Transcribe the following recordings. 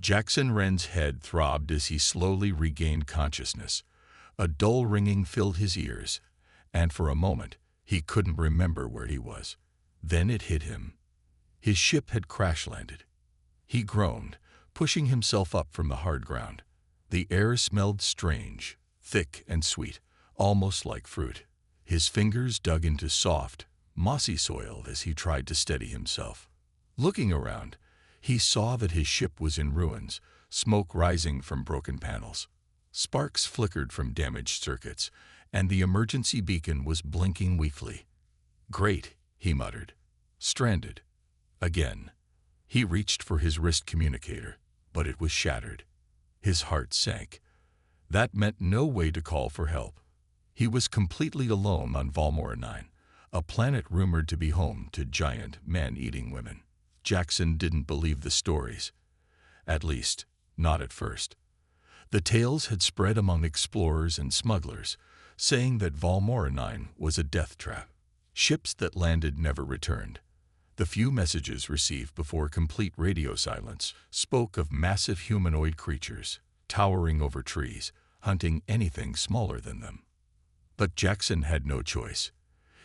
Jackson Wren's head throbbed as he slowly regained consciousness. A dull ringing filled his ears, and for a moment he couldn't remember where he was. Then it hit him. His ship had crash-landed. He groaned, pushing himself up from the hard ground. The air smelled strange, thick and sweet, almost like fruit. His fingers dug into soft, mossy soil as he tried to steady himself. Looking around, he saw that his ship was in ruins, smoke rising from broken panels. Sparks flickered from damaged circuits, and the emergency beacon was blinking weakly. "Great," he muttered. "Stranded. Again." He reached for his wrist communicator, but it was shattered. His heart sank. That meant no way to call for help. He was completely alone on Valmora 9, a planet rumored to be home to giant, man-eating women. Jackson didn't believe the stories. At least, not at first. The tales had spread among explorers and smugglers, saying that Valmora 9 was a death trap. Ships that landed never returned. The few messages received before complete radio silence spoke of massive humanoid creatures, towering over trees, hunting anything smaller than them. But Jackson had no choice.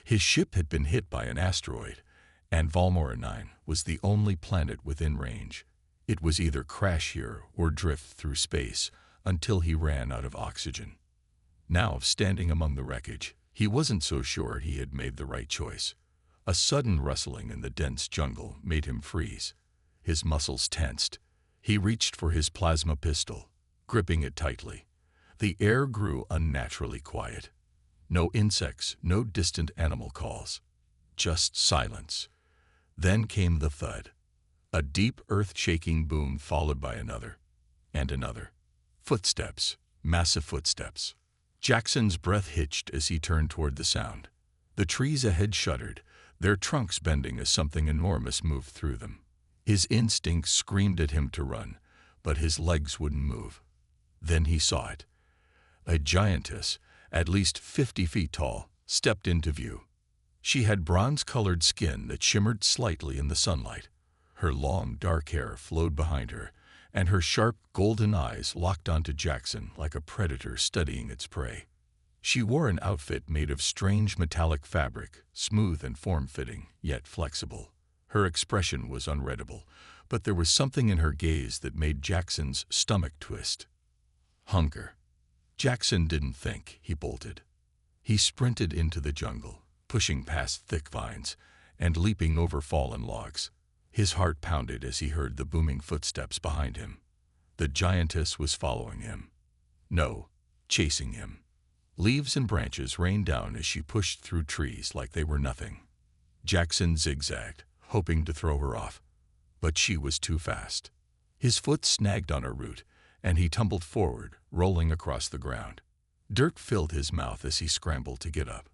His ship had been hit by an asteroid, and Valmora 9 was the only planet within range. It was either crash here or drift through space until he ran out of oxygen. Now, standing among the wreckage, he wasn't so sure he had made the right choice. A sudden rustling in the dense jungle made him freeze. His muscles tensed. He reached for his plasma pistol, gripping it tightly. The air grew unnaturally quiet. No insects, no distant animal calls. Just silence. Then came the thud. A deep, earth-shaking boom followed by another, and another. Footsteps, massive footsteps. Jackson's breath hitched as he turned toward the sound. The trees ahead shuddered, their trunks bending as something enormous moved through them. His instincts screamed at him to run, but his legs wouldn't move. Then he saw it. A giantess, at least 50 feet tall, stepped into view. She had bronze-colored skin that shimmered slightly in the sunlight. Her long, dark hair flowed behind her, and her sharp, golden eyes locked onto Jackson like a predator studying its prey. She wore an outfit made of strange metallic fabric, smooth and form-fitting, yet flexible. Her expression was unreadable, but there was something in her gaze that made Jackson's stomach twist. Hunger. Jackson didn't think, he bolted. He sprinted into the jungle, pushing past thick vines and leaping over fallen logs. His heart pounded as he heard the booming footsteps behind him. The giantess was following him. No, chasing him. Leaves and branches rained down as she pushed through trees like they were nothing. Jackson zigzagged, hoping to throw her off, but she was too fast. His foot snagged on her root, and he tumbled forward, rolling across the ground. Dirt filled his mouth as he scrambled to get up.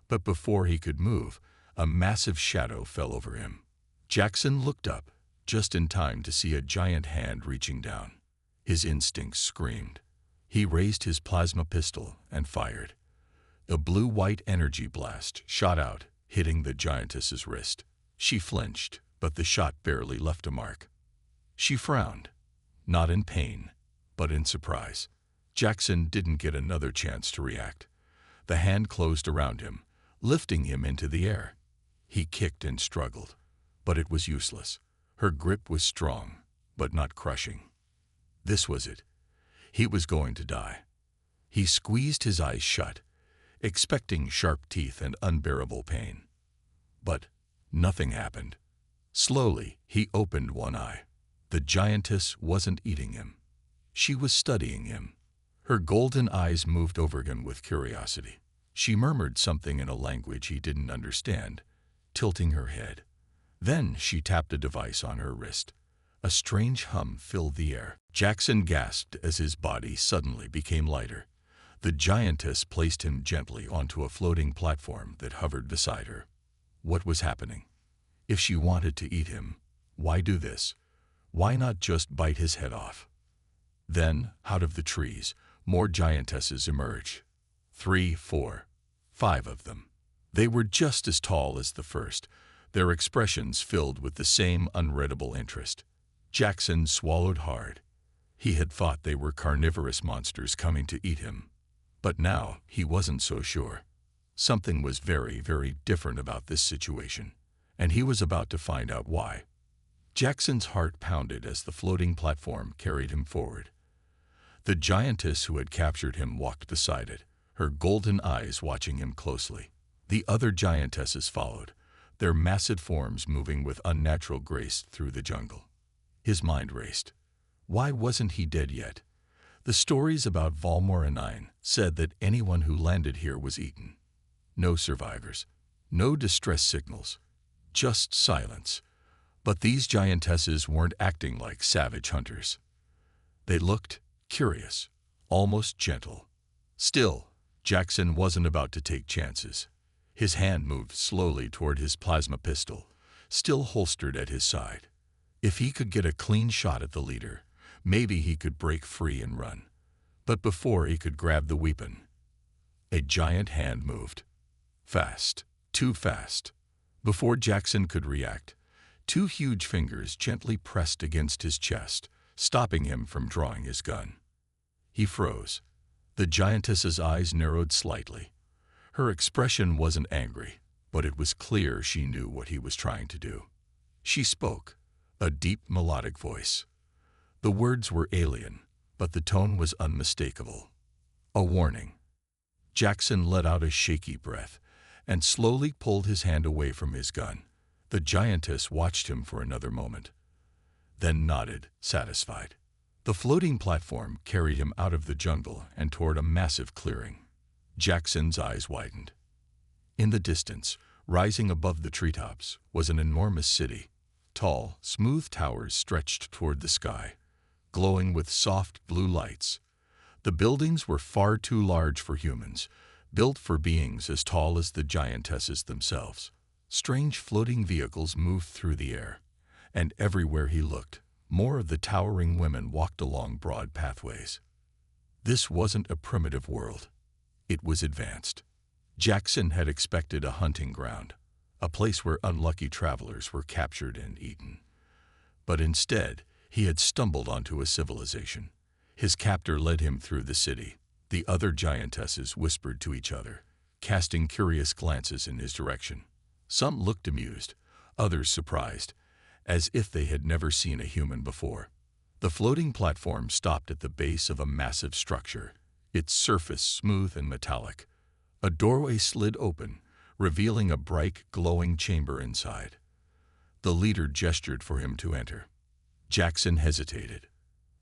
But before he could move, a massive shadow fell over him. Jackson looked up, just in time to see a giant hand reaching down. His instincts screamed. He raised his plasma pistol and fired. A blue-white energy blast shot out, hitting the giantess's wrist. She flinched, but the shot barely left a mark. She frowned, not in pain, but in surprise. Jackson didn't get another chance to react. The hand closed around him, lifting him into the air. He kicked and struggled, but it was useless. Her grip was strong, but not crushing. This was it. He was going to die. He squeezed his eyes shut, expecting sharp teeth and unbearable pain. But nothing happened. Slowly, he opened one eye. The giantess wasn't eating him. She was studying him. Her golden eyes moved over him with curiosity. She murmured something in a language he didn't understand, tilting her head. Then she tapped a device on her wrist. A strange hum filled the air. Jackson gasped as his body suddenly became lighter. The giantess placed him gently onto a floating platform that hovered beside her. What was happening? If she wanted to eat him, why do this? Why not just bite his head off? Then, out of the trees, more giantesses emerged. 3, 4, 5 of them. They were just as tall as the first, their expressions filled with the same unreadable interest. Jackson swallowed hard. He had thought they were carnivorous monsters coming to eat him, but now he wasn't so sure. Something was very, very different about this situation, and he was about to find out why. Jackson's heart pounded as the floating platform carried him forward. The giantess who had captured him walked beside it, her golden eyes watching him closely. The other giantesses followed, their massive forms moving with unnatural grace through the jungle. His mind raced. Why wasn't he dead yet? The stories about Valmoranine said that anyone who landed here was eaten. No survivors, no distress signals, just silence. But these giantesses weren't acting like savage hunters. They looked curious, almost gentle. Still, Jackson wasn't about to take chances. His hand moved slowly toward his plasma pistol, still holstered at his side. If he could get a clean shot at the leader, maybe he could break free and run. But before he could grab the weapon, a giant hand moved. Fast, too fast. Before Jackson could react, two huge fingers gently pressed against his chest, stopping him from drawing his gun. He froze. The giantess's eyes narrowed slightly. Her expression wasn't angry, but it was clear she knew what he was trying to do. She spoke, a deep melodic voice. The words were alien, but the tone was unmistakable. A warning. Jackson let out a shaky breath and slowly pulled his hand away from his gun. The giantess watched him for another moment, then nodded, satisfied. The floating platform carried him out of the jungle and toward a massive clearing. Jackson's eyes widened. In the distance, rising above the treetops, was an enormous city. Tall, smooth towers stretched toward the sky, glowing with soft blue lights. The buildings were far too large for humans, built for beings as tall as the giantesses themselves. Strange floating vehicles moved through the air, and everywhere he looked, more of the towering women walked along broad pathways. This wasn't a primitive world. It was advanced. Jackson had expected a hunting ground, a place where unlucky travelers were captured and eaten. But instead, he had stumbled onto a civilization. His captor led him through the city. The other giantesses whispered to each other, casting curious glances in his direction. Some looked amused, others surprised, as if they had never seen a human before. The floating platform stopped at the base of a massive structure, its surface smooth and metallic. A doorway slid open, revealing a bright, glowing chamber inside. The leader gestured for him to enter. Jackson hesitated.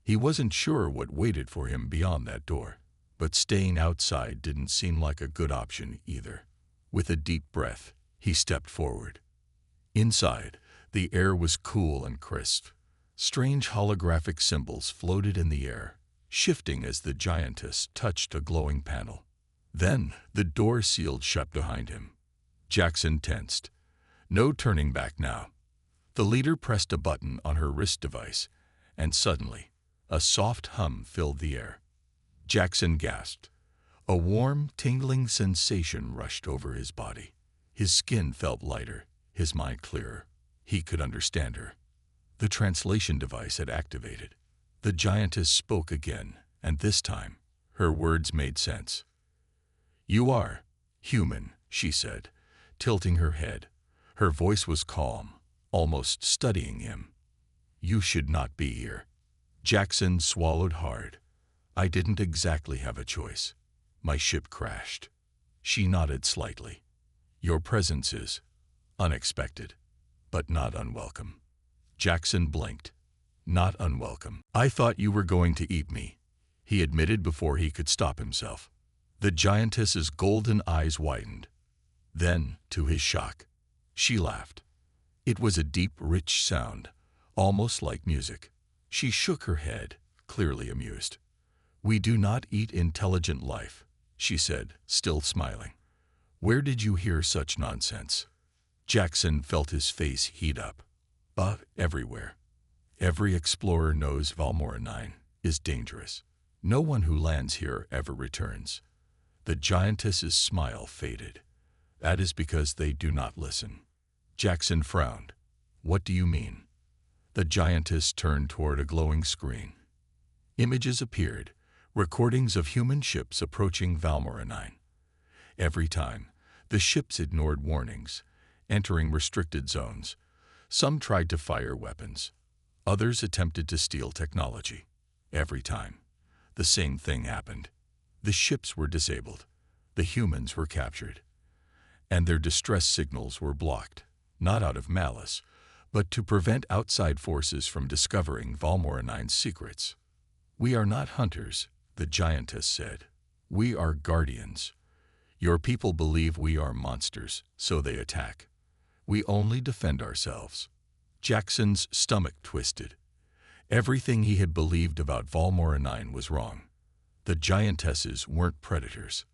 He wasn't sure what waited for him beyond that door, but staying outside didn't seem like a good option either. With a deep breath, he stepped forward. Inside, the air was cool and crisp. Strange holographic symbols floated in the air, shifting as the giantess touched a glowing panel. Then, the door sealed shut behind him. Jackson tensed. No turning back now. The leader pressed a button on her wrist device, and suddenly, a soft hum filled the air. Jackson gasped. A warm, tingling sensation rushed over his body. His skin felt lighter, his mind clearer. He could understand her. The translation device had activated. The giantess spoke again, and this time, her words made sense. "You are human," she said, tilting her head. Her voice was calm, almost studying him. "You should not be here." Jackson swallowed hard. "I didn't exactly have a choice. My ship crashed." She nodded slightly. "Your presence is unexpected, but not unwelcome." Jackson blinked. "Not unwelcome. I thought you were going to eat me," he admitted before he could stop himself. The giantess's golden eyes widened. Then, to his shock, she laughed. It was a deep, rich sound, almost like music. She shook her head, clearly amused. "We do not eat intelligent life," she said, still smiling. "Where did you hear such nonsense?" Jackson felt his face heat up. Everywhere. Every explorer knows Valmoranine is dangerous. No one who lands here ever returns. The giantess's smile faded. "That is because they do not listen." Jackson frowned. "What do you mean?" The giantess turned toward a glowing screen. Images appeared, recordings of human ships approaching Valmoranine. Every time, the ships ignored warnings, entering restricted zones. Some tried to fire weapons. Others attempted to steal technology. Every time, the same thing happened. The ships were disabled. The humans were captured. And their distress signals were blocked, not out of malice, but to prevent outside forces from discovering Valmoranine's secrets. "We are not hunters," the giantess said. "We are guardians. Your people believe we are monsters, so they attack. We only defend ourselves." Jackson's stomach twisted. Everything he had believed about Valmoranine was wrong. The giantesses weren't predators.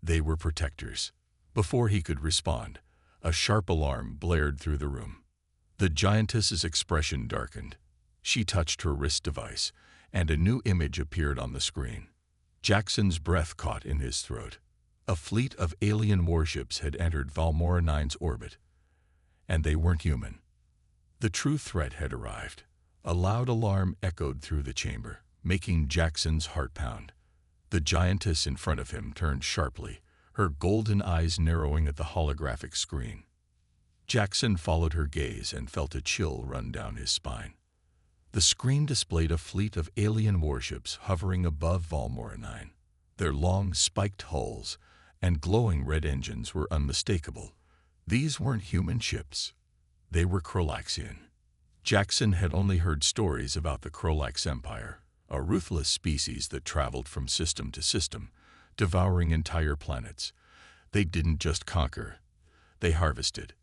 They were protectors. Before he could respond, a sharp alarm blared through the room. The giantess's expression darkened. She touched her wrist device, and a new image appeared on the screen. Jackson's breath caught in his throat. A fleet of alien warships had entered Valmoranine's orbit, and they weren't human. The true threat had arrived. A loud alarm echoed through the chamber, making Jackson's heart pound. The giantess in front of him turned sharply, her golden eyes narrowing at the holographic screen. Jackson followed her gaze and felt a chill run down his spine. The screen displayed a fleet of alien warships hovering above Valmoranine. Their long, spiked hulls and glowing red engines were unmistakable. These weren't human ships. They were Krolaxian. Jackson had only heard stories about the Krolax Empire, a ruthless species that traveled from system to system, devouring entire planets. They didn't just conquer, they harvested.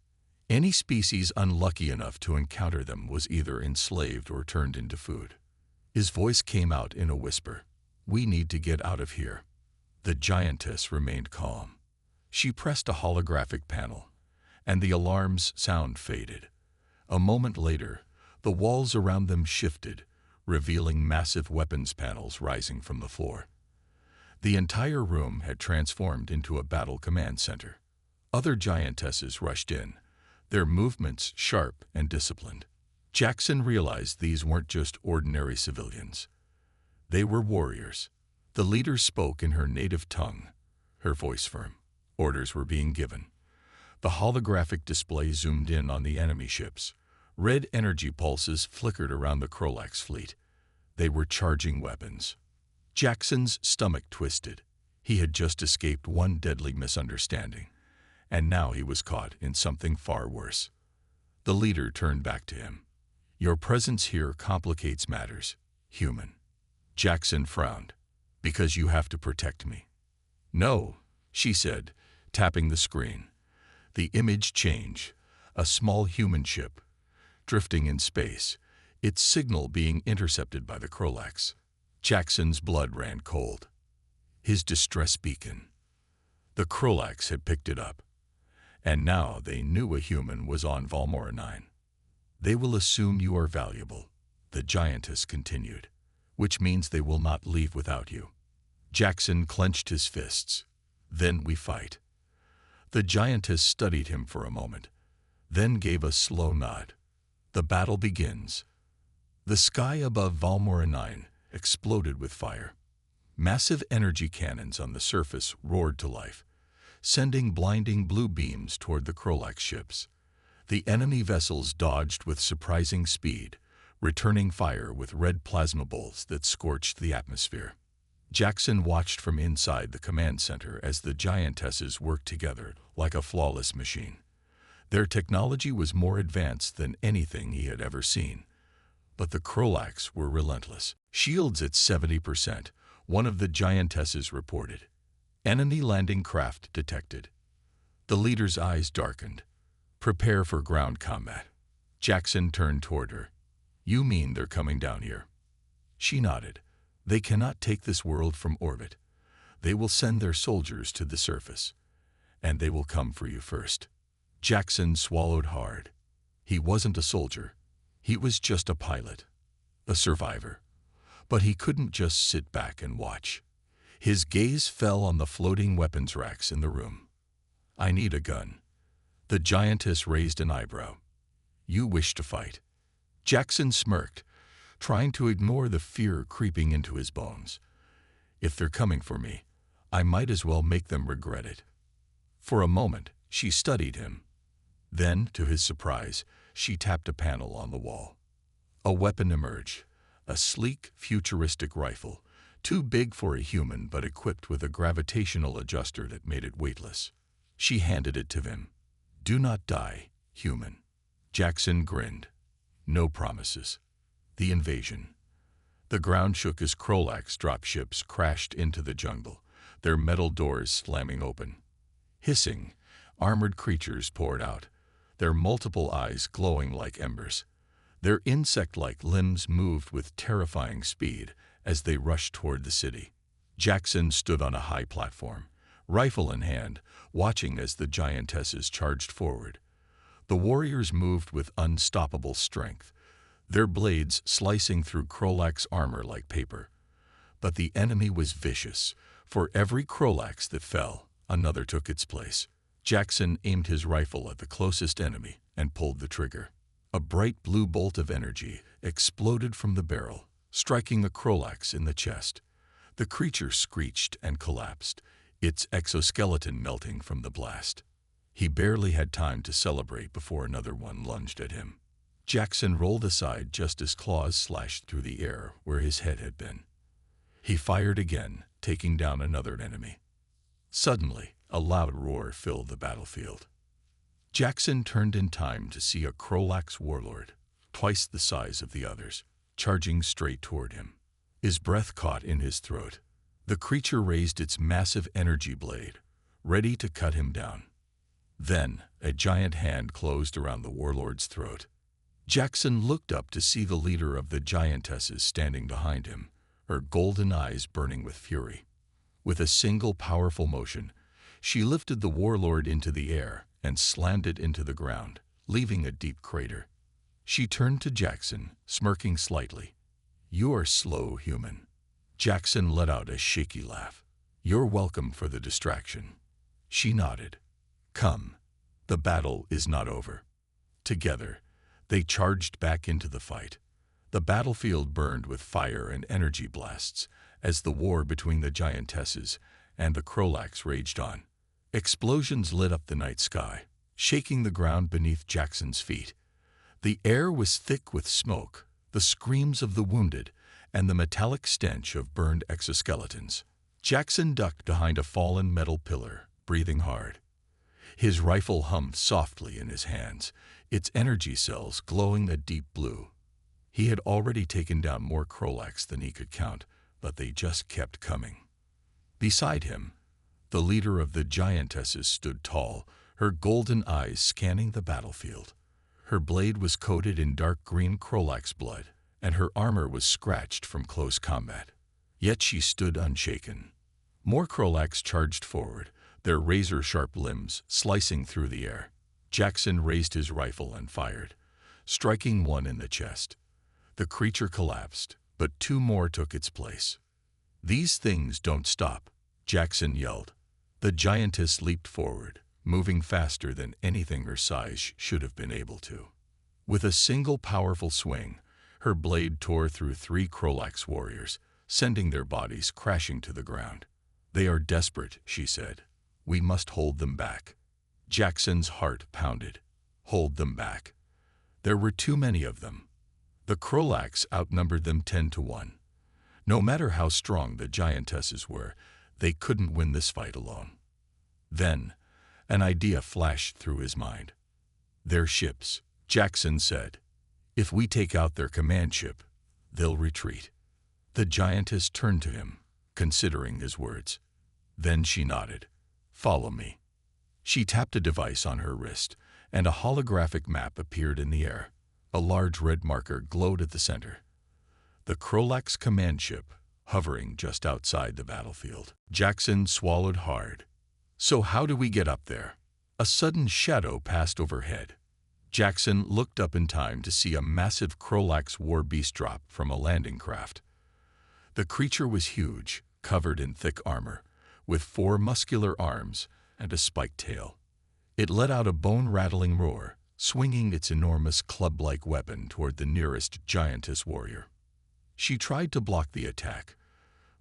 Any species unlucky enough to encounter them was either enslaved or turned into food. His voice came out in a whisper. "We need to get out of here." The giantess remained calm. She pressed a holographic panel, and the alarm's sound faded. A moment later, the walls around them shifted, revealing massive weapons panels rising from the floor. The entire room had transformed into a battle command center. Other giantesses rushed in, their movements sharp and disciplined. Jackson realized these weren't just ordinary civilians. They were warriors. The leader spoke in her native tongue, her voice firm. Orders were being given. The holographic display zoomed in on the enemy ships. Red energy pulses flickered around the Krolax fleet. They were charging weapons. Jackson's stomach twisted. He had just escaped one deadly misunderstanding, and now he was caught in something far worse. The leader turned back to him. "Your presence here complicates matters, human." Jackson frowned. "Because you have to protect me." "No," she said, tapping the screen. The image changed. A small human ship, drifting in space, its signal being intercepted by the Krolax. Jackson's blood ran cold. His distress beacon. The Krolax had picked it up, and now they knew a human was on Valmoranine. "They will assume you are valuable," the giantess continued, "which means they will not leave without you." Jackson clenched his fists. "Then we fight." The giantess studied him for a moment, then gave a slow nod. "The battle begins." The sky above Valmoranine exploded with fire. Massive energy cannons on the surface roared to life, sending blinding blue beams toward the Krolax ships. The enemy vessels dodged with surprising speed, returning fire with red plasma bolts that scorched the atmosphere. Jackson watched from inside the command center as the giantesses worked together like a flawless machine. Their technology was more advanced than anything he had ever seen. But the Krolax were relentless. "Shields at 70%, one of the giantesses reported. "Enemy landing craft detected." The leader's eyes darkened. "Prepare for ground combat." Jackson turned toward her. "You mean they're coming down here?" She nodded. "They cannot take this world from orbit. They will send their soldiers to the surface, and they will come for you first." Jackson swallowed hard. He wasn't a soldier. He was just a pilot, a survivor. But he couldn't just sit back and watch. His gaze fell on the floating weapons racks in the room. "I need a gun." The giantess raised an eyebrow. "You wish to fight?" Jackson smirked. trying to ignore the fear creeping into his bones. If they're coming for me, I might as well make them regret it. For a moment, she studied him. Then, to his surprise, she tapped a panel on the wall. A weapon emerged, a sleek, futuristic rifle, too big for a human but equipped with a gravitational adjuster that made it weightless. She handed it to him. "Do not die, human." Jackson grinned. No promises. The invasion. The ground shook as Krolax dropships crashed into the jungle, their metal doors slamming open. Hissing, armored creatures poured out, their multiple eyes glowing like embers. Their insect-like limbs moved with terrifying speed as they rushed toward the city. Jackson stood on a high platform, rifle in hand, watching as the giantesses charged forward. The warriors moved with unstoppable strength, their blades slicing through Krolax's armor like paper. But the enemy was vicious. For every Krolax that fell, another took its place. Jackson aimed his rifle at the closest enemy and pulled the trigger. A bright blue bolt of energy exploded from the barrel, striking the Krolax in the chest. The creature screeched and collapsed, its exoskeleton melting from the blast. He barely had time to celebrate before another one lunged at him. Jackson rolled aside just as claws slashed through the air where his head had been. He fired again, taking down another enemy. Suddenly, a loud roar filled the battlefield. Jackson turned in time to see a Krolax warlord, twice the size of the others, charging straight toward him. His breath caught in his throat. The creature raised its massive energy blade, ready to cut him down. Then, a giant hand closed around the warlord's throat. Jackson looked up to see the leader of the giantesses standing behind him, her golden eyes burning with fury. With a single powerful motion, she lifted the warlord into the air and slammed it into the ground, leaving a deep crater. She turned to Jackson, smirking slightly. "You are slow, human." Jackson let out a shaky laugh. "You're welcome for the distraction." She nodded. "Come, the battle is not over." Together, they charged back into the fight. The battlefield burned with fire and energy blasts as the war between the giantesses and the Krolax raged on. Explosions lit up the night sky, shaking the ground beneath Jackson's feet. The air was thick with smoke, the screams of the wounded, and the metallic stench of burned exoskeletons. Jackson ducked behind a fallen metal pillar, breathing hard. His rifle hummed softly in his hands, its energy cells glowing a deep blue. He had already taken down more Krolax than he could count, but they just kept coming. Beside him, the leader of the giantesses stood tall, her golden eyes scanning the battlefield. Her blade was coated in dark green Krolax blood, and her armor was scratched from close combat. Yet she stood unshaken. More Krolax charged forward, their razor-sharp limbs slicing through the air. Jackson raised his rifle and fired, striking one in the chest. The creature collapsed, but two more took its place. "These things don't stop," Jackson yelled. The giantess leaped forward, moving faster than anything her size should have been able to. With a single powerful swing, her blade tore through 3 Krolax warriors, sending their bodies crashing to the ground. "They are desperate," she said. "We must hold them back." Jackson's heart pounded. Hold them back. There were too many of them. The Krolax outnumbered them 10-1. No matter how strong the giantesses were, they couldn't win this fight alone. Then, an idea flashed through his mind. "Their ships," Jackson said. "If we take out their command ship, they'll retreat." The giantess turned to him, considering his words. Then she nodded. "Follow me." She tapped a device on her wrist, and a holographic map appeared in the air. A large red marker glowed at the center. The Krolax command ship, hovering just outside the battlefield. Jackson swallowed hard. "So how do we get up there?" A sudden shadow passed overhead. Jackson looked up in time to see a massive Krolax war beast drop from a landing craft. The creature was huge, covered in thick armor, with 4 muscular arms and a spiked tail. It let out a bone-rattling roar, swinging its enormous club-like weapon toward the nearest giantess warrior. She tried to block the attack,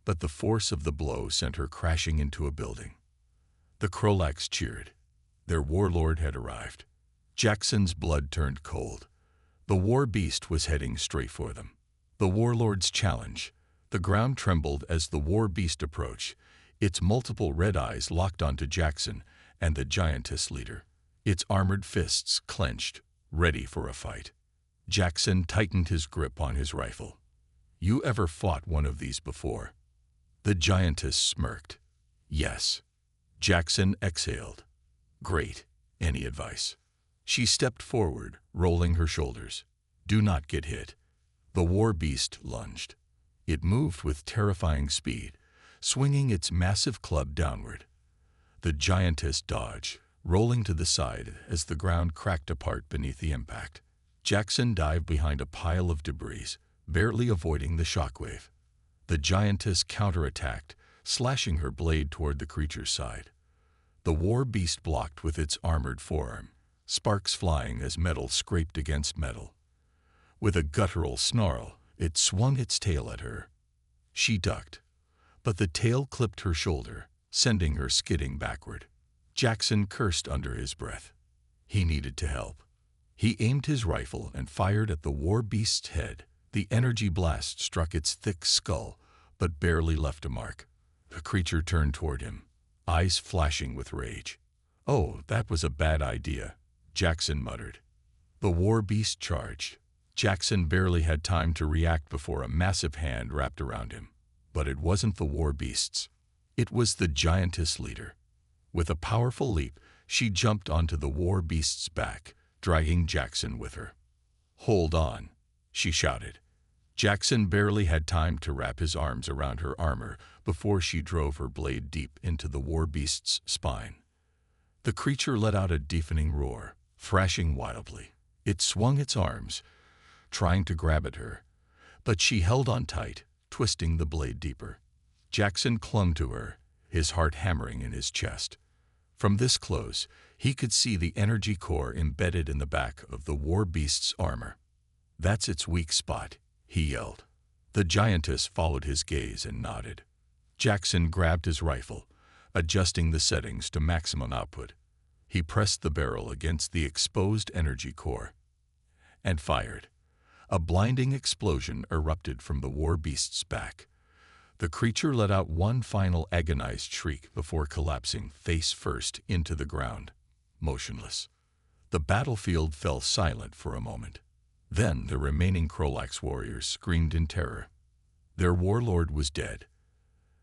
but the force of the blow sent her crashing into a building. The Krolax cheered. Their warlord had arrived. Jackson's blood turned cold. The war beast was heading straight for them. The warlord's challenge. The ground trembled as the war beast approached. Its multiple red eyes locked onto Jackson and the giantess leader. Its armored fists clenched, ready for a fight. Jackson tightened his grip on his rifle. You ever fought one of these before? The giantess smirked. Yes. Jackson exhaled. Great. Any advice? She stepped forward, rolling her shoulders. Do not get hit. The war beast lunged. It moved with terrifying speed, swinging its massive club downward. The giantess dodged, rolling to the side as the ground cracked apart beneath the impact. Jackson dived behind a pile of debris, barely avoiding the shockwave. The giantess counterattacked, slashing her blade toward the creature's side. The war beast blocked with its armored forearm, sparks flying as metal scraped against metal. With a guttural snarl, it swung its tail at her. She ducked, but the tail clipped her shoulder, sending her skidding backward. Jackson cursed under his breath. He needed to help. He aimed his rifle and fired at the war beast's head. The energy blast struck its thick skull, but barely left a mark. The creature turned toward him, eyes flashing with rage. Oh, that was a bad idea, Jackson muttered. The war beast charged. Jackson barely had time to react before a massive hand wrapped around him. But it wasn't the war beast's. It was the giantess leader. With a powerful leap, she jumped onto the war beast's back, dragging Jackson with her. Hold on, she shouted. Jackson barely had time to wrap his arms around her armor before she drove her blade deep into the war beast's spine. The creature let out a deafening roar, thrashing wildly. It swung its arms, trying to grab at her, but she held on tight, twisting the blade deeper. Jackson clung to her, his heart hammering in his chest. From this close, he could see the energy core embedded in the back of the war beast's armor. That's its weak spot, he yelled. The giantess followed his gaze and nodded. Jackson grabbed his rifle, adjusting the settings to maximum output. He pressed the barrel against the exposed energy core and fired. A blinding explosion erupted from the war beast's back. The creature let out one final agonized shriek before collapsing face first into the ground, motionless. The battlefield fell silent for a moment. Then the remaining Krolax warriors screamed in terror. Their warlord was dead.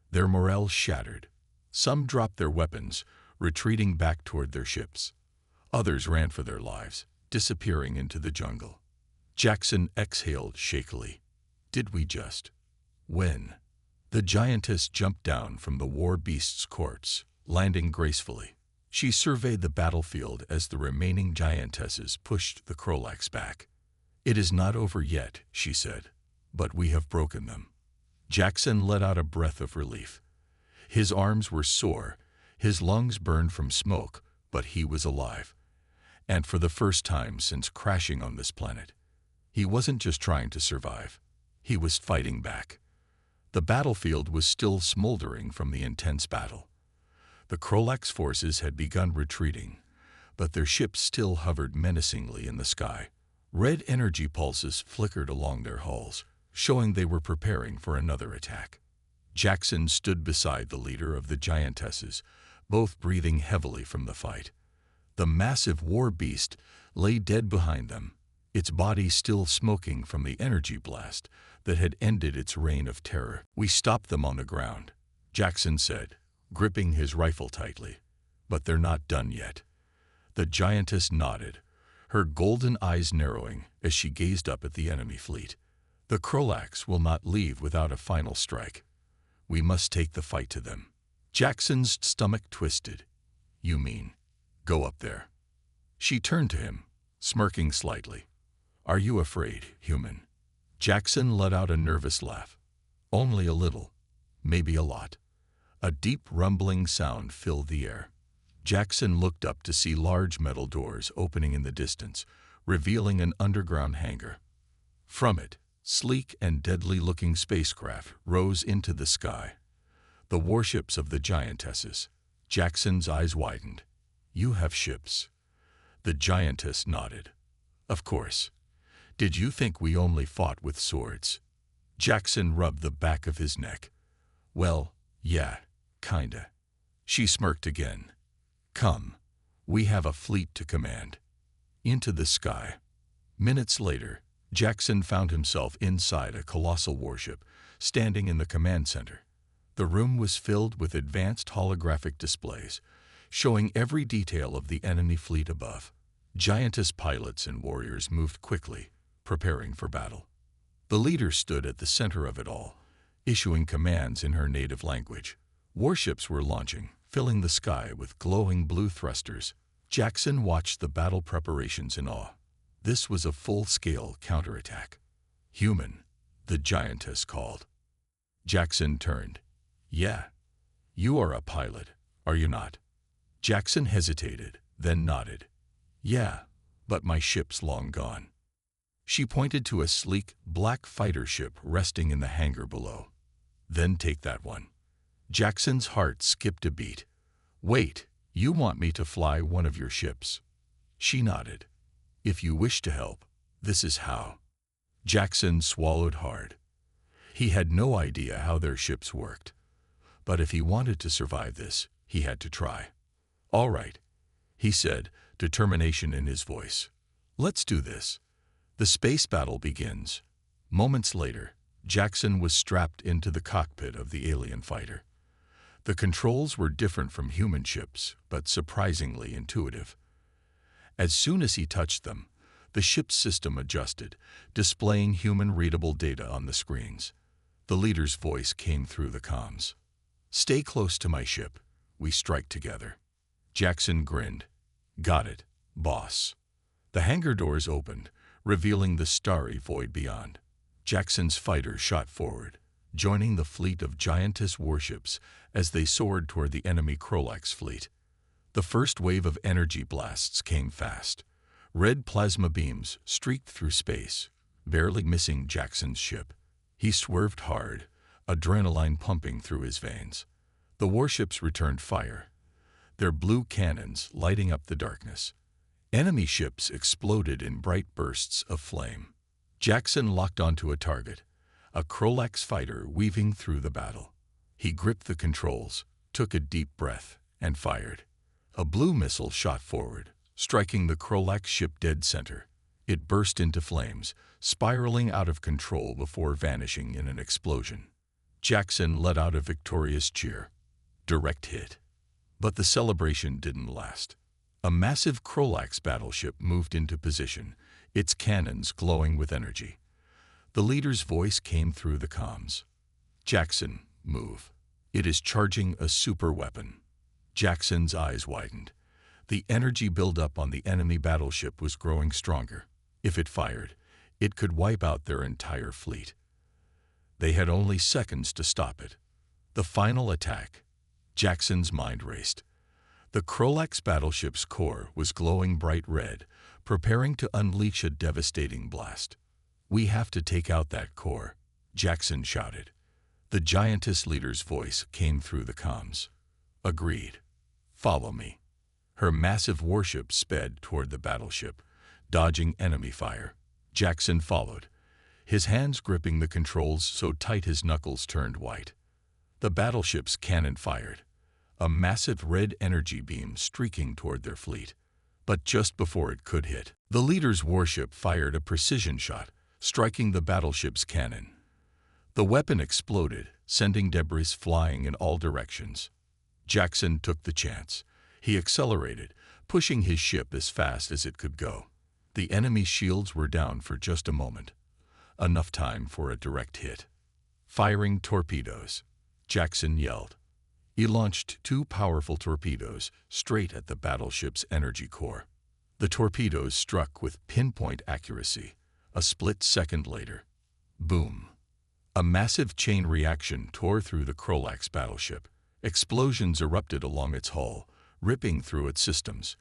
Their morale shattered. Some dropped their weapons, retreating back toward their ships. Others ran for their lives, disappearing into the jungle. Jackson exhaled shakily. Did we just win? The giantess jumped down from the war beast's corpse, landing gracefully. She surveyed the battlefield as the remaining giantesses pushed the Krolax back. It is not over yet, she said, but we have broken them. Jackson let out a breath of relief. His arms were sore, his lungs burned from smoke, but he was alive. And for the first time since crashing on this planet, he wasn't just trying to survive. He was fighting back. The battlefield was still smoldering from the intense battle. The Krolax forces had begun retreating, but their ships still hovered menacingly in the sky. Red energy pulses flickered along their hulls, showing they were preparing for another attack. Jackson stood beside the leader of the giantesses, both breathing heavily from the fight. The massive war beast lay dead behind them, its body still smoking from the energy blast that had ended its reign of terror. We stopped them on the ground, Jackson said, gripping his rifle tightly. But they're not done yet. The giantess nodded, her golden eyes narrowing as she gazed up at the enemy fleet. The Krolax will not leave without a final strike. We must take the fight to them. Jackson's stomach twisted. You mean, go up there? She turned to him, smirking slightly. Are you afraid, human? Jackson let out a nervous laugh. Only a little, maybe a lot. A deep rumbling sound filled the air. Jackson looked up to see large metal doors opening in the distance, revealing an underground hangar. From it, Sleek and deadly-looking spacecraft rose into the sky. The warships of the Giantesses. Jackson's eyes widened. "You have ships." The Giantess nodded. "Of course. Did you think we only fought with swords?" Jackson rubbed the back of his neck. "Well, yeah, kinda." She smirked again. "Come. We have a fleet to command." Into the sky. Minutes later, Jackson found himself inside a colossal warship, standing in the command center. The room was filled with advanced holographic displays, showing every detail of the enemy fleet above. Giantess pilots and warriors moved quickly, preparing for battle. The leader stood at the center of it all, issuing commands in her native language. Warships were launching, filling the sky with glowing blue thrusters. Jackson watched the battle preparations in awe. This was a full-scale counterattack. "Human," the Giantess called. Jackson turned. "Yeah. You are a pilot, are you not?" Jackson hesitated, then nodded. "Yeah, but my ship's long gone." She pointed to a sleek, black fighter ship resting in the hangar below. "Then take that one." Jackson's heart skipped a beat. "Wait, you want me to fly one of your ships?" She nodded. "If you wish to help, this is how." Jackson swallowed hard. He had no idea how their ships worked. But if he wanted to survive this, he had to try. "All right," he said, determination in his voice. "Let's do this." The space battle begins. Moments later, Jackson was strapped into the cockpit of the alien fighter. The controls were different from human ships, but surprisingly intuitive. As soon as he touched them, the ship's system adjusted, displaying human-readable data on the screens. The leader's voice came through the comms. "Stay close to my ship. We strike together." Jackson grinned. "Got it, boss." The hangar doors opened, revealing the starry void beyond. Jackson's fighter shot forward, joining the fleet of Giantess warships as they soared toward the enemy Krolax fleet. The first wave of energy blasts came fast. Red plasma beams streaked through space, barely missing Jackson's ship. He swerved hard, adrenaline pumping through his veins. The warships returned fire, their blue cannons lighting up the darkness. Enemy ships exploded in bright bursts of flame. Jackson locked onto a target, a Krolax fighter weaving through the battle. He gripped the controls, took a deep breath, and fired. A blue missile shot forward, striking the Krolax ship dead center. It burst into flames, spiraling out of control before vanishing in an explosion. Jackson let out a victorious cheer. Direct hit. But the celebration didn't last. A massive Krolax battleship moved into position, its cannons glowing with energy. The leader's voice came through the comms. "Jackson, move. It is charging a super weapon." Jackson's eyes widened. The energy buildup on the enemy battleship was growing stronger. If it fired, it could wipe out their entire fleet. They had only seconds to stop it. The final attack. Jackson's mind raced. The Krolax battleship's core was glowing bright red, preparing to unleash a devastating blast. "We have to take out that core," Jackson shouted. The Giantess leader's voice came through the comms. "Agreed. Follow me." Her massive warship sped toward the battleship, dodging enemy fire. Jackson followed, his hands gripping the controls so tight his knuckles turned white. The battleship's cannon fired, a massive red energy beam streaking toward their fleet. But just before it could hit, the leader's warship fired a precision shot, striking the battleship's cannon. The weapon exploded, sending debris flying in all directions. Jackson took the chance. He accelerated, pushing his ship as fast as it could go. The enemy's shields were down for just a moment, enough time for a direct hit. "Firing torpedoes," Jackson yelled. He launched 2 powerful torpedoes straight at the battleship's energy core. The torpedoes struck with pinpoint accuracy. A split second later, boom. A massive chain reaction tore through the Krolax battleship. Explosions erupted along its hull, ripping through its systems.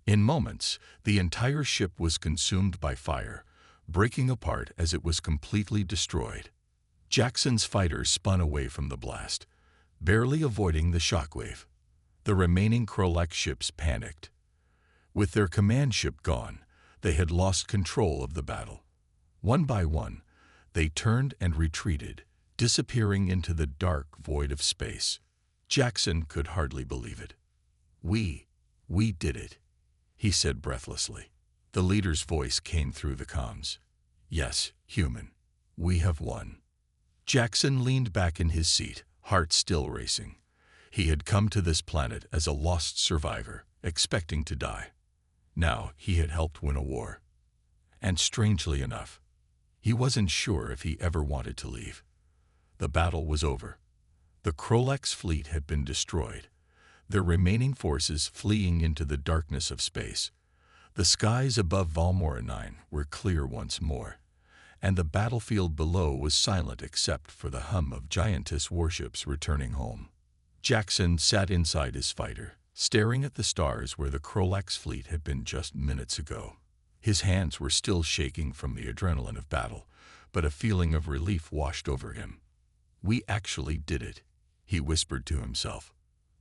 In moments, the entire ship was consumed by fire, breaking apart as it was completely destroyed. Jackson's fighters spun away from the blast, barely avoiding the shockwave. The remaining Krolak ships panicked. With their command ship gone, they had lost control of the battle. One by one, they turned and retreated, disappearing into the dark void of space. Jackson could hardly believe it. We did it," he said breathlessly. The leader's voice came through the comms. "Yes, human. We have won." Jackson leaned back in his seat, heart still racing. He had come to this planet as a lost survivor, expecting to die. Now he had helped win a war. And strangely enough, he wasn't sure if he ever wanted to leave. The battle was over. The Krolak's fleet had been destroyed, their remaining forces fleeing into the darkness of space. The skies above Valmora 9 were clear once more, and the battlefield below was silent except for the hum of giantess warships returning home. Jackson sat inside his fighter, staring at the stars where the Krolak's fleet had been just minutes ago. His hands were still shaking from the adrenaline of battle, but a feeling of relief washed over him. "We actually did it," he whispered to himself.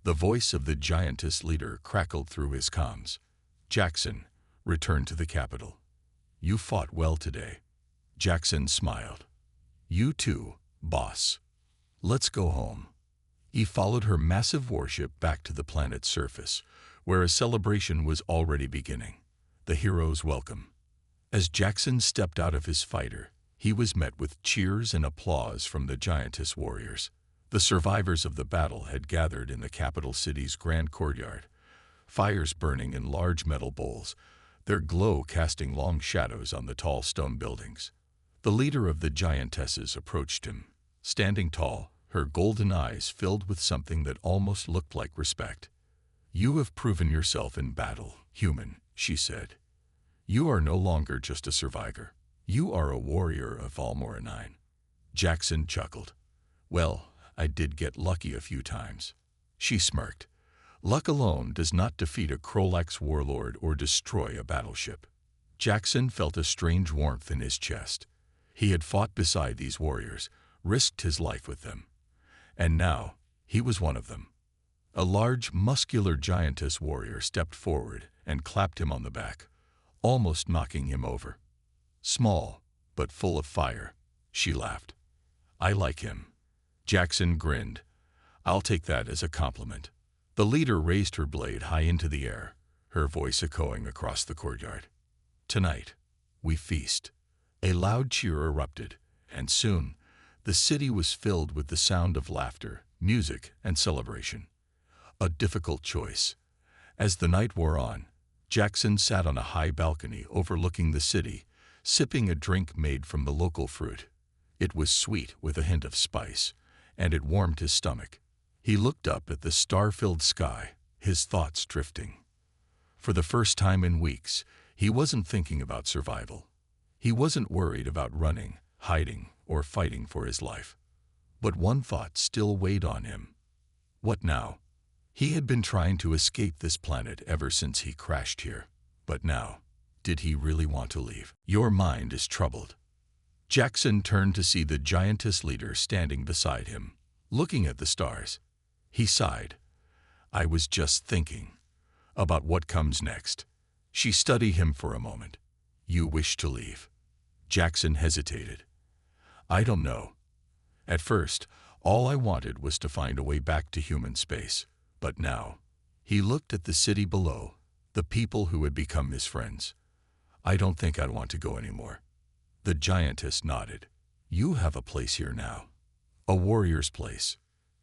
The voice of the giantess leader crackled through his comms. "Jackson, return to the capital. You fought well today." Jackson smiled. "You too, boss. Let's go home." He followed her massive warship back to the planet's surface, where a celebration was already beginning. The hero's welcome. As Jackson stepped out of his fighter, he was met with cheers and applause from the giantess warriors. The survivors of the battle had gathered in the capital city's grand courtyard, fires burning in large metal bowls, their glow casting long shadows on the tall stone buildings. The leader of the giantesses approached him, standing tall, her golden eyes filled with something that almost looked like respect. "You have proven yourself in battle, human," she said. "You are no longer just a survivor. You are a warrior of Valmora 9. Jackson chuckled. "Well, I did get lucky a few times." She smirked. "Luck alone does not defeat a Krolak's warlord or destroy a battleship." Jackson felt a strange warmth in his chest. He had fought beside these warriors, risked his life with them. And now, he was one of them. A large, muscular giantess warrior stepped forward and clapped him on the back, almost knocking him over. "Small, but full of fire," she laughed. "I like him." Jackson grinned. "I'll take that as a compliment." The leader raised her blade high into the air, her voice echoing across the courtyard. "Tonight, we feast." A loud cheer erupted, and soon, the city was filled with the sound of laughter, music, and celebration. A difficult choice. As the night wore on, Jackson sat on a high balcony overlooking the city, sipping a drink made from the local fruit. It was sweet with a hint of spice, and it warmed his stomach. He looked up at the star-filled sky, his thoughts drifting. For the first time in weeks, he wasn't thinking about survival. He wasn't worried about running, hiding, or fighting for his life. But one thought still weighed on him. What now? He had been trying to escape this planet ever since he crashed here. But now, did he really want to leave? "Your mind is troubled." Jackson turned to see the giantess leader standing beside him, looking at the stars. He sighed. "I was just thinking about what comes next." She studied him for a moment. "You wish to leave?" Jackson hesitated. "I don't know. At first, all I wanted was to find a way back to human space. But now," he looked at the city below, the people who had become his friends. "I don't think I'd want to go anymore." The giantess nodded. "You have a place here now. A warrior's place."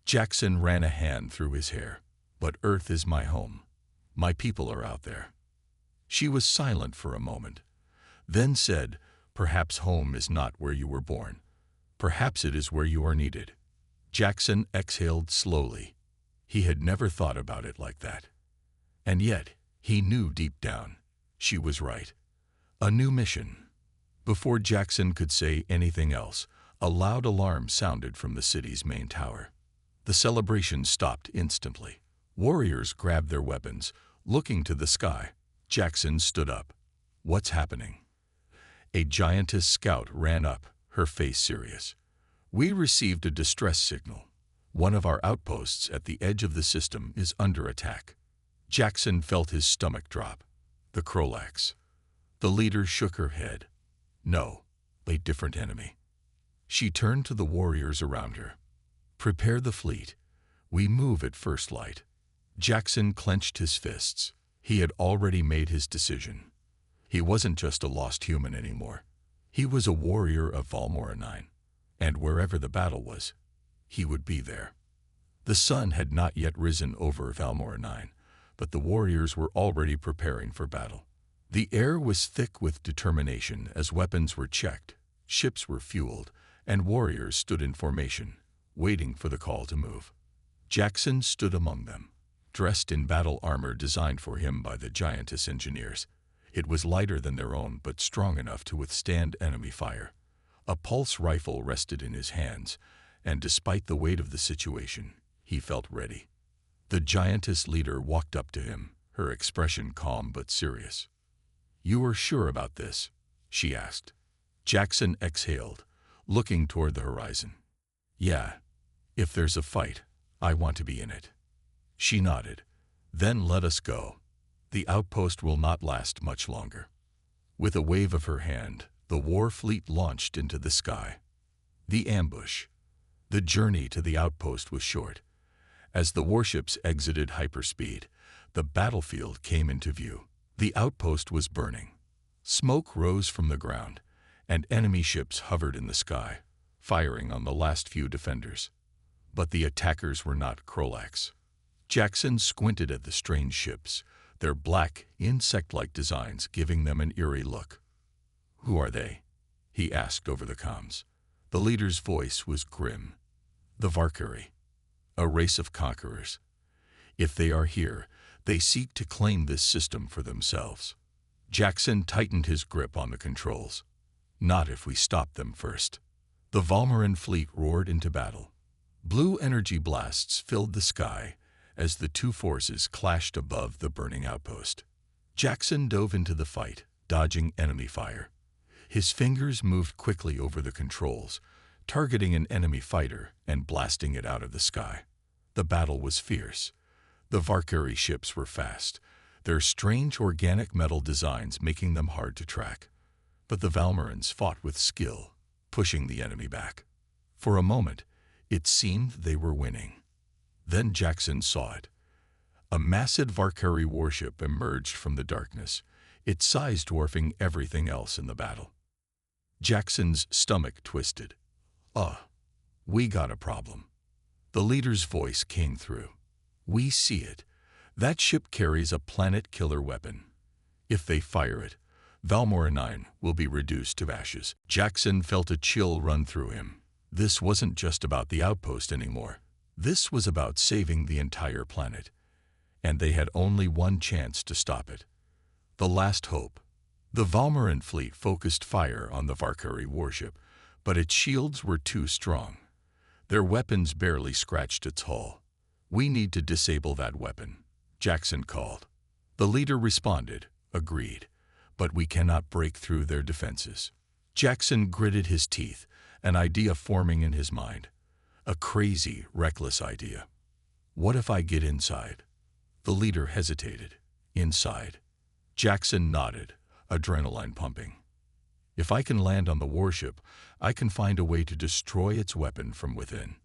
Jackson ran a hand through his hair. "But Earth is my home. My people are out there." She was silent for a moment, then said, "Perhaps home is not where you were born. Perhaps it is where you are needed." Jackson exhaled slowly. He had never thought about it like that. And yet, he knew deep down, she was right. A new mission. Before Jackson could say anything else, a loud alarm sounded from the city's main tower. The celebration stopped instantly. Warriors grabbed their weapons, looking to the sky. Jackson stood up. "What's happening?" A giantess scout ran up, her face serious. "We received a distress signal. One of our outposts at the edge of the system is under attack." Jackson felt his stomach drop. The Krolax. The leader shook her head. "No, a different enemy." She turned to the warriors around her. "Prepare the fleet. We move at first light." Jackson clenched his fists. He had already made his decision. He wasn't just a lost human anymore. He was a warrior of Valmoranine, and wherever the battle was, he would be there. The sun had not yet risen over Valmoranine, but the warriors were already preparing for battle. The air was thick with determination as weapons were checked, ships were fueled, and warriors stood in formation, waiting for the call to move. Jackson stood among them, dressed in battle armor designed for him by the Giantess engineers. It was lighter than their own, but strong enough to withstand enemy fire. A pulse rifle rested in his hands, and despite the weight of the situation, he felt ready. The Giantess leader walked up to him, her expression calm but serious. "You are sure about this?" she asked. Jackson exhaled, looking toward the horizon. "Yeah, if there's a fight, I want to be in it." She nodded. "Then let us go. The outpost will not last much longer." With a wave of her hand, the war fleet launched into the sky. The ambush. The journey to the outpost was short. As the warships exited hyperspeed, the battlefield came into view. The outpost was burning. Smoke rose from the ground, and enemy ships hovered in the sky, firing on the last few defenders. But the attackers were not Krolax. Jackson squinted at the strange ships, their black, insect-like designs giving them an eerie look. "Who are they?" he asked over the comms. The leader's voice was grim. "The Valkyrie, a race of conquerors. If they are here, they seek to claim this system for themselves." Jackson tightened his grip on the controls. "Not if we stop them first." The Valmoran fleet roared into battle. Blue energy blasts filled the sky as the two forces clashed above the burning outpost. Jackson dove into the fight, dodging enemy fire. His fingers moved quickly over the controls, targeting an enemy fighter and blasting it out of the sky. The battle was fierce. The Valkyrie ships were fast, their strange organic metal designs making them hard to track. But the Valmorans fought with skill, pushing the enemy back. For a moment, it seemed they were winning. Then Jackson saw it. A massive Valkyrie warship emerged from the darkness, its size dwarfing everything else in the battle. Jackson's stomach twisted. We got a problem." The leader's voice came through. "We see it. That ship carries a planet-killer weapon. If they fire it, Valmoranine will be reduced to ashes." Jackson felt a chill run through him. This wasn't just about the outpost anymore. This was about saving the entire planet, and they had only one chance to stop it. The last hope. The Valmoran fleet focused fire on the Valkyrie warship, but its shields were too strong. Their weapons barely scratched its hull. "We need to disable that weapon," Jackson called. The leader responded, "Agreed, but we cannot break through their defenses." Jackson gritted his teeth, an idea forming in his mind. A crazy, reckless idea. "What if I get inside?" The leader hesitated. "Inside?" Jackson nodded, adrenaline pumping. "If I can land on the warship, I can find a way to destroy its weapon from within."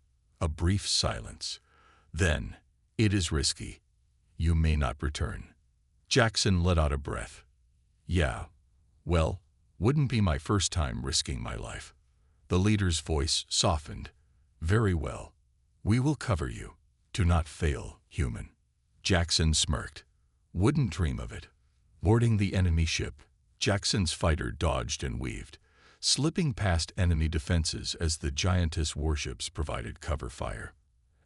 A brief silence. Then, "It is risky. You may not return." Jackson let out a breath. "Yeah, well, wouldn't be my first time risking my life." The leader's voice softened. "Very well. We will cover you. Do not fail, human." Jackson smirked. "Wouldn't dream of it." Boarding the enemy ship, Jackson's fighter dodged and weaved, slipping past enemy defenses as the Giantess warships provided cover fire.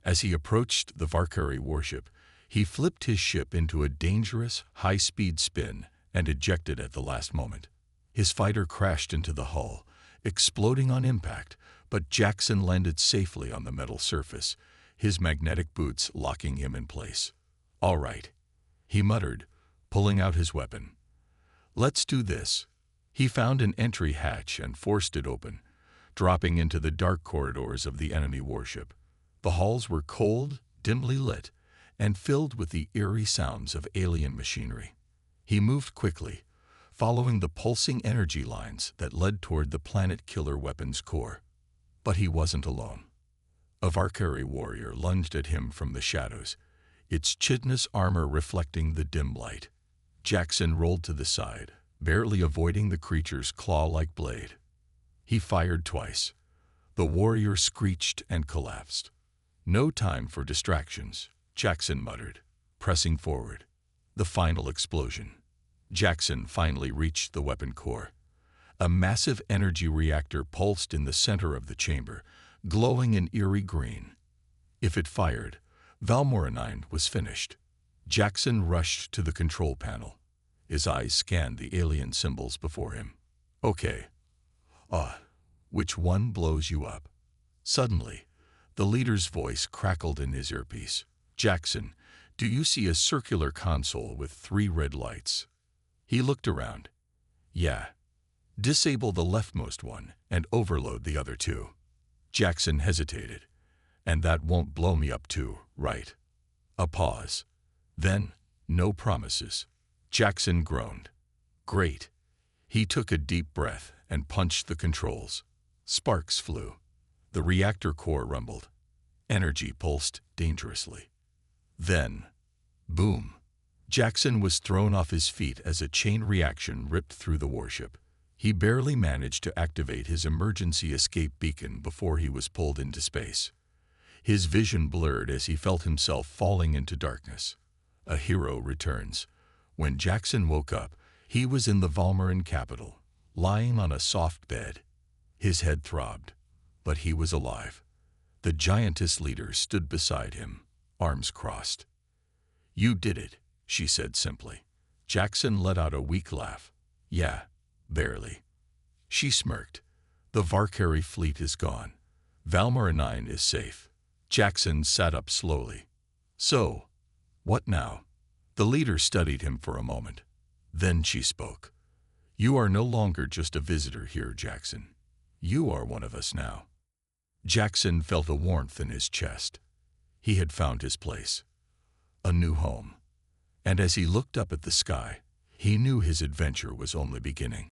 As he approached the Valkyrie warship, he flipped his ship into a dangerous, high-speed spin and ejected at the last moment. His fighter crashed into the hull, exploding on impact, but Jackson landed safely on the metal surface, his magnetic boots locking him in place. "All right," he muttered, pulling out his weapon. "Let's do this." He found an entry hatch and forced it open, dropping into the dark corridors of the enemy warship. The halls were cold, dimly lit, and filled with the eerie sounds of alien machinery. He moved quickly, following the pulsing energy lines that led toward the planet-killer weapons core. But he wasn't alone. A Valkyrie warrior lunged at him from the shadows, its chitinous armor reflecting the dim light. Jackson rolled to the side, barely avoiding the creature's claw-like blade. He fired twice. The warrior screeched and collapsed. "No time for distractions," Jackson muttered, pressing forward. The final explosion. Jackson finally reached the weapon core. A massive energy reactor pulsed in the center of the chamber, glowing an eerie green. If it fired, Valmoranine was finished. Jackson rushed to the control panel. His eyes scanned the alien symbols before him. "Okay. Which one blows you up?" Suddenly, the leader's voice crackled in his earpiece. "Jackson, do you see a circular console with 3 red lights?" He looked around. "Yeah. Disable the leftmost one and overload the other 2. Jackson hesitated. "And that won't blow me up too, right?" A pause. Then, "No promises." Jackson groaned. "Great." He took a deep breath and punched the controls. Sparks flew. The reactor core rumbled. Energy pulsed dangerously. Then, boom. Jackson was thrown off his feet as a chain reaction ripped through the warship. He barely managed to activate his emergency escape beacon before he was pulled into space. His vision blurred as he felt himself falling into darkness. A hero returns. When Jackson woke up, he was in the Valmoran capital, lying on a soft bed. His head throbbed, but he was alive. The giantess leader stood beside him, arms crossed. "You did it," she said simply. Jackson let out a weak laugh. "Yeah, barely." She smirked. "The Valkyrie fleet is gone. Valmoranine is safe." Jackson sat up slowly. "So, what now?" The leader studied him for a moment. Then she spoke. "You are no longer just a visitor here, Jackson. You are one of us now." Jackson felt a warmth in his chest. He had found his place. A new home. And as he looked up at the sky, he knew his adventure was only beginning.